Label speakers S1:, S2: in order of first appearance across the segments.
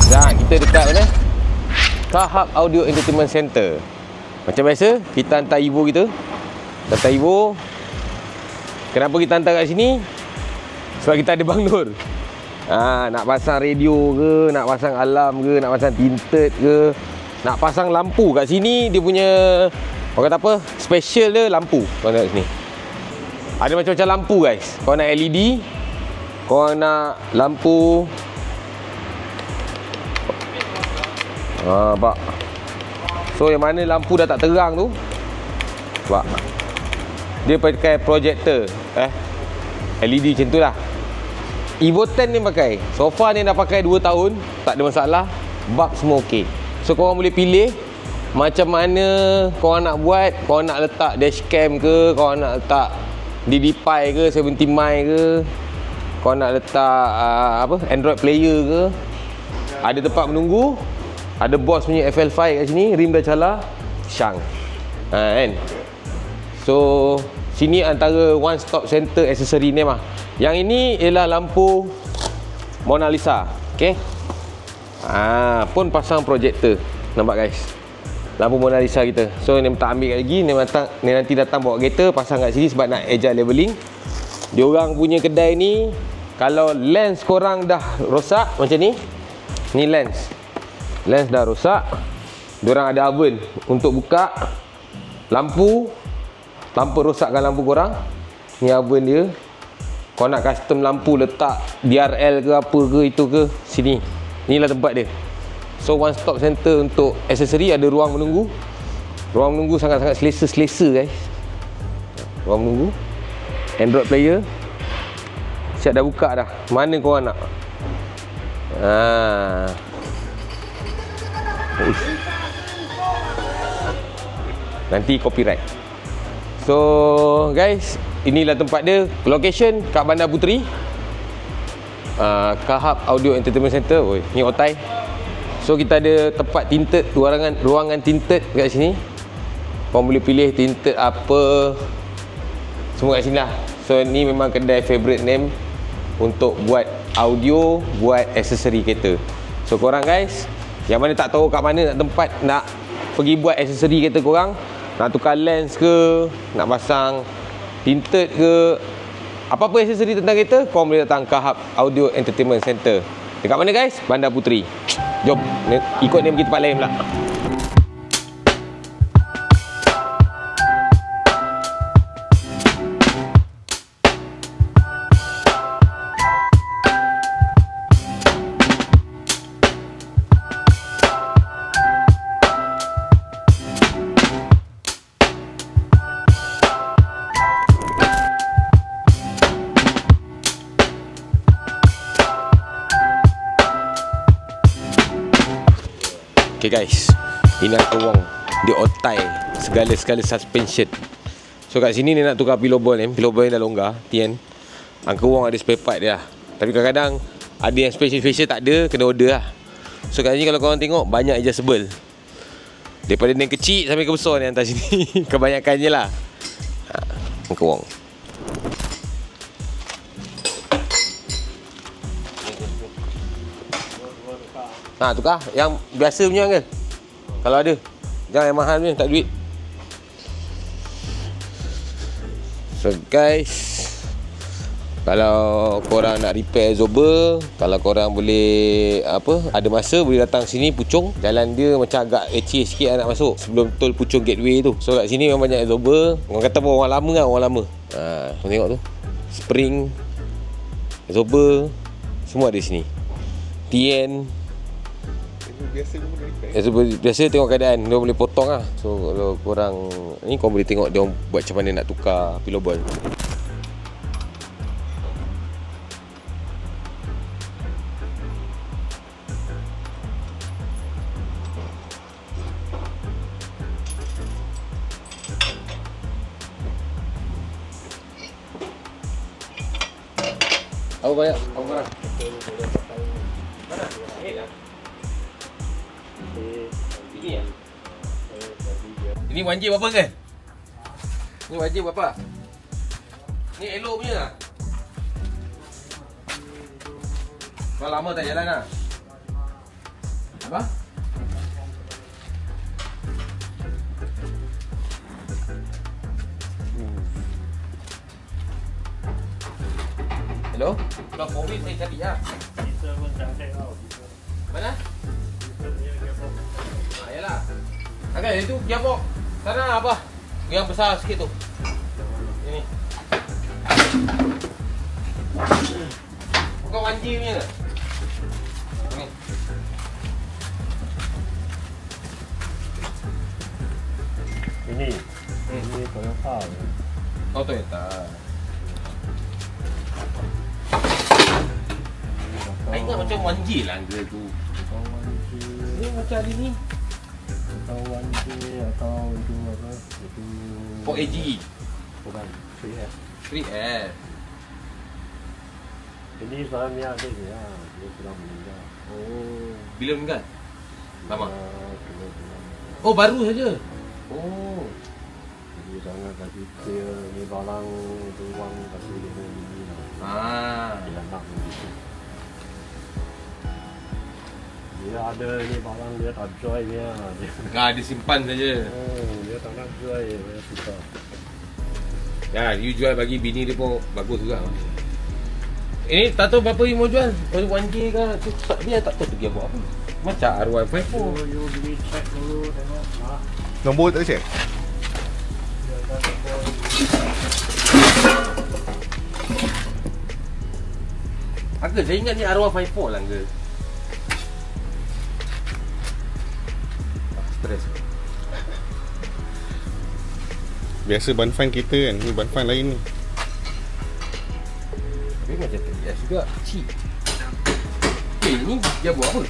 S1: Dah, kita dekat mana? Kahab Audio Entertainment Center. Macam biasa, kita hantar Evo kita. Hantar Evo. Kenapa kita hantar kat sini? Sebab kita ada Bang Nur. Nak pasang radio ke, nak pasang alarm ke, nak pasang tinted ke, nak pasang lampu kat sini. Dia punya, orang kata apa, special dia lampu. Kau tengok sini, ada macam-macam lampu guys. Kau nak LED, kau nak lampu nampak. So yang mana lampu dah tak terang tu, nampak, dia pakai projector LED macam tu lah. Evo 10 ni pakai, so far ni dah pakai 2 tahun, tak ada masalah, bug semua okey. So korang boleh pilih macam mana korang nak buat. Korang nak letak dashcam ke, korang nak letak DD-Pi ke, 70 mic ke, korang nak letak Android player ke. Ada tempat menunggu, ada bos punya FL5 kat sini, rim dah cala, syang. Kan? So sini antara one stop center aksesori ni mah. Yang ini ialah lampu Mona Lisa. Okey. Pun pasang projector. Nampak guys? Lampu Mona Lisa kita. So ni tak ambil lagi, ni nanti datang bawa kereta pasang kat sini sebab nak agile leveling. Diorang punya kedai ni, kalau lens korang dah rosak macam ni lens dah rosak, diorang ada oven untuk buka lampu tanpa rosakkan lampu korang. Ni oven dia. Kau nak custom lampu letak DRL ke apa ke, itu ke, sini. Inilah tempat dia. So one stop center untuk aksesori. Ada ruang menunggu. Ruang menunggu sangat-sangat selesa guys. Ruang menunggu. Android player siap dah buka dah. Mana korang nak? Nanti copyright. So guys, inilah tempat dia. Location kat Bandar Puteri, Kahab Audio Entertainment Center. Ni Otai. So kita ada tempat tinted, ruangan tinted kat sini. Korang boleh pilih tinted apa, semua kat sini lah. So ni memang kedai favorite name untuk buat audio, buat aksesori kereta. So korang guys, yang mana tak tahu kat mana nak tempat nak pergi buat aksesori kereta korang, nak tukar lens ke, nak pasang tinted ke, apa-apa aksesori tentang kereta, korang boleh datang Kahab Audio Entertainment Center. Dekat mana guys? Bandar Puteri. Jom ikut dia pergi tempat lain pula. Okay guys, ini Uncle Wong. Dia otai segala-segala suspension. So kat sini dia nak tukar pillow ball ni. Pillow ball ni dah longgar, Tian. Uncle Wong ada spare part dia. Tapi kadang-kadang ada yang special tak ada, kena order lah. So kat sini kalau korang tengok, banyak adjustable. Daripada yang kecil sampai ke besar ni hantar sini. Kebanyakannya lah. Uncle Wong. Tukar yang biasa punya ke? Kalau ada. Jangan yang mahal punya, tak duit. So guys, kalau korang nak repair absorber, kalau korang boleh ada masa, boleh datang sini Puchong. Jalan dia macam agak leceh sikit nak masuk sebelum tol Puchong Gateway tu. So kat sini memang banyak absorber. Orang kata pun orang lama kan, orang lama. Korang tengok tu, spring, absorber, semua ada sini. TN biasa tengok keadaan, dia boleh potong lah. So kalau korang ni, korang boleh tengok dia buat macam mana nak tukar pillow ball. Apa banyak? Apa barang? Mana? Head lah. Ini ya? Ini wajib berapa kan? Ini wajib berapa? Ni elok punya lah. Kalau lama tak jalan lah. Apa? Hello? Kalau COVID saya cari lah.
S2: Kita pun tak ada tau.
S1: Mana?
S2: Kita punya gearbox.
S1: Yalah. Agak itu gearbox. Sana apa? Yang besar sikit tu. Ini. Bukan 1G punya ke? Ni.
S2: Ini Toyota.
S1: Oh, Toyota. Saya ingat macam 1G lah angka tu.
S2: Atau 1G.
S1: Ni macam hari ni.
S2: Atau 1G atau itu apa? Itu
S1: 4AG.
S2: bukan 3S.
S1: 3S.
S2: Ini suaminya adik dia. Dia sudah meninggal.
S1: Oh, bila meninggal? Lama?
S2: Bulan.
S1: Oh, baru saja. Oh.
S2: Jadi sangat kasih dia ni barang ruang kasih dia ni lah. Dia nak begitu. Dia ada ni barang dia tak joy dia.
S1: Dia simpan saja.
S2: Dia tak nak jual dia suka.
S1: Ya, you jual bagi bini dia pun bagus juga. Ini tak tahu berapa you mau jual. 1G ke? Dia tak tahu pergi buat apa. Macam R154.
S2: You beli check dulu tengok.
S3: Nombor tak check?
S2: Dia ada nombor.
S1: Agak saya ingat ni R154 lah ke. Stres.
S3: Biasa ban fan kita kan, ni ban fan lain ni.
S1: Tapi macam TS juga, kecil. Ni dia buat apa?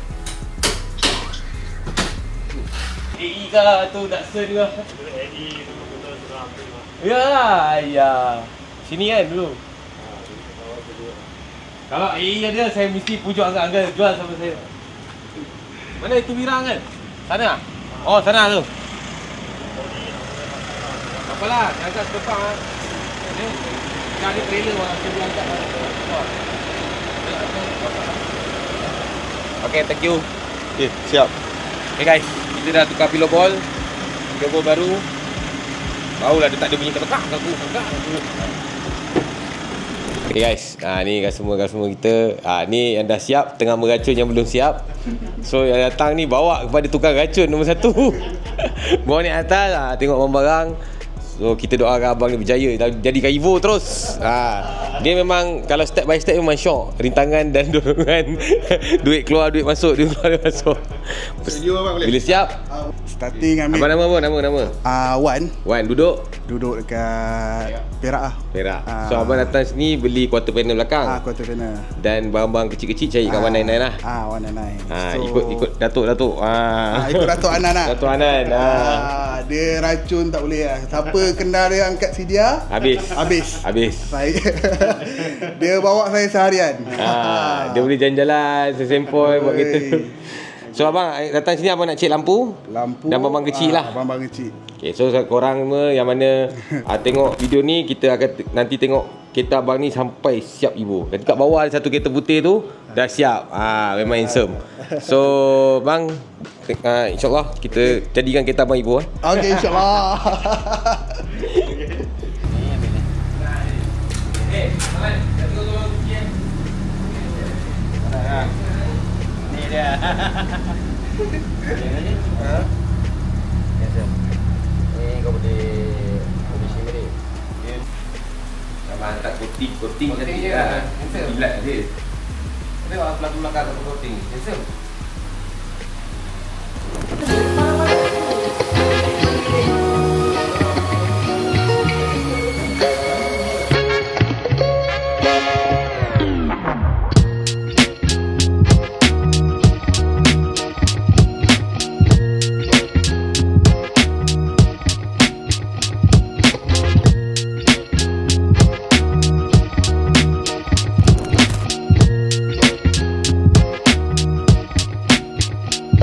S1: AE kah tu Datsun kah?
S2: Eddie dulu betul sudah ambil lah.
S1: Ya. Sini kan dulu. Kalau AE ada, saya mesti pujuk angkat-angkat jual sama saya. Mana itu Wirang kan? Sana? Oh, sana tu. Apalah, angkat sepang ah. Ni, dah ada trailer orang saya boleh angkat. Okay, thank you.
S3: Okay, siap.
S1: Okay guys, kita dah tukar pillow ball. Pillow ball baru. Barulah dia tak ada bunyi ketekak aku. Okay guys, ni customer kita. Ni yang dah siap, tengah meracun yang belum siap. So yang datang ni bawa kepada tukang racun nombor 1. Bawa ni atas, tengok barang-barang. So kita doakan abang ni berjaya jadikan Evo terus. Dia memang kalau step by step memang syok. Rintangan dan dorongan. Duit keluar, duit masuk, duit keluar, duit masuk. Bila siap?
S4: Starting ambil.
S1: Abang nama apa? Nama? Wan duduk
S4: dekat Perak lah.
S1: Perak. So abang datang sini beli quarter panel belakang.
S4: Quarter panel.
S1: Dan barang-barang kecil-kecil cari kat 199 lah.
S4: 199. So,
S1: ikut Datuk.
S4: Ikut Datuk Anan lah.
S1: Datuk Anan.
S4: Dia racun tak boleh lah. Siapa kenal dia angkat CDR habis. Saya dia bawa saya seharian.
S1: Dia boleh jalan-jalan sesempoi buat kereta. So abang datang sini abang nak cek lampu dan barang kecil lah.
S4: Barang kecil.
S1: Okay, so korang semua yang mana tengok video ni, kita akan nanti tengok kereta abang ni sampai siap Evo. Dekat bawah ada satu kereta putih tu dah siap. Memang handsome. So bang, insyaAllah kita jadikan kereta abang Evo.
S4: Okay, insyaAllah.
S1: Ni dia. Ni kau boleh sini ni. Abang tak coating tadi lah. Gilat dia. Tengok belakang tak coating. Handsome.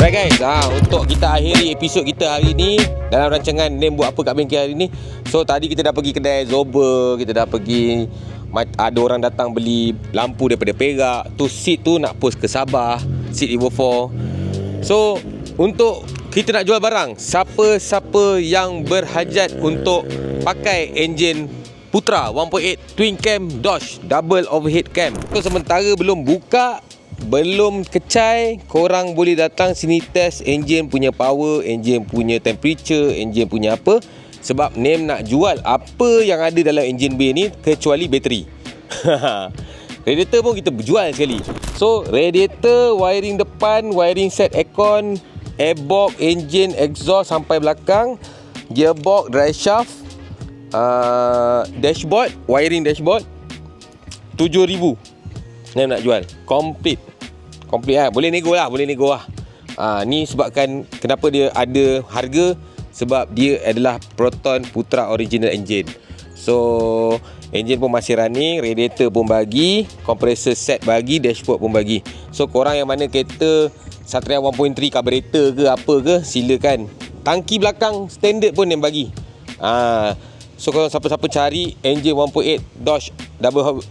S1: Alright guys, untuk kita akhiri episod kita hari ni dalam rancangan Name buat apa kat bengkel hari ni. So tadi kita dah pergi kedai Zober, kita dah pergi, ada orang datang beli lampu daripada Perak. Tu seat tu nak post ke Sabah, seat Evo 4. So untuk kita nak jual barang, siapa-siapa yang berhajat untuk pakai enjin Putra 1.8 twin cam Dodge double overhead cam, so sementara belum buka, belum kecai, korang boleh datang sini test enjin punya power, enjin punya temperature, enjin punya apa. Sebab NAME nak jual apa yang ada dalam enjin bay ni kecuali bateri. Radiator pun kita jual sekali. So radiator, wiring depan, wiring set aircon, airbox, engine, exhaust sampai belakang, gearbox, drive shaft, dashboard, wiring dashboard 7,000 NAME nak jual. Complete lah. Boleh nego lah. Ni sebabkan kenapa dia ada harga, sebab dia adalah Proton Putra original engine. So engine pun masih running, radiator pun bagi, compressor set bagi, dashboard pun bagi. So korang yang mana kereta Satria 1.3 carburetor ke apa ke, silakan. Tangki belakang standard pun yang bagi. So kalau siapa-siapa cari engine 1.8 Dodge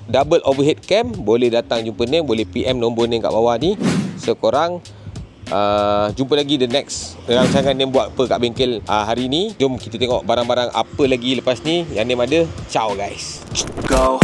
S1: double overhead cam, boleh datang jumpa NAME, boleh PM nombor NAME kat bawah ni. So korang jumpa lagi the next rancangan NAME buat apa kat bengkel hari ni. Jom kita tengok barang-barang apa lagi lepas ni yang NAME ada. Ciao guys. Go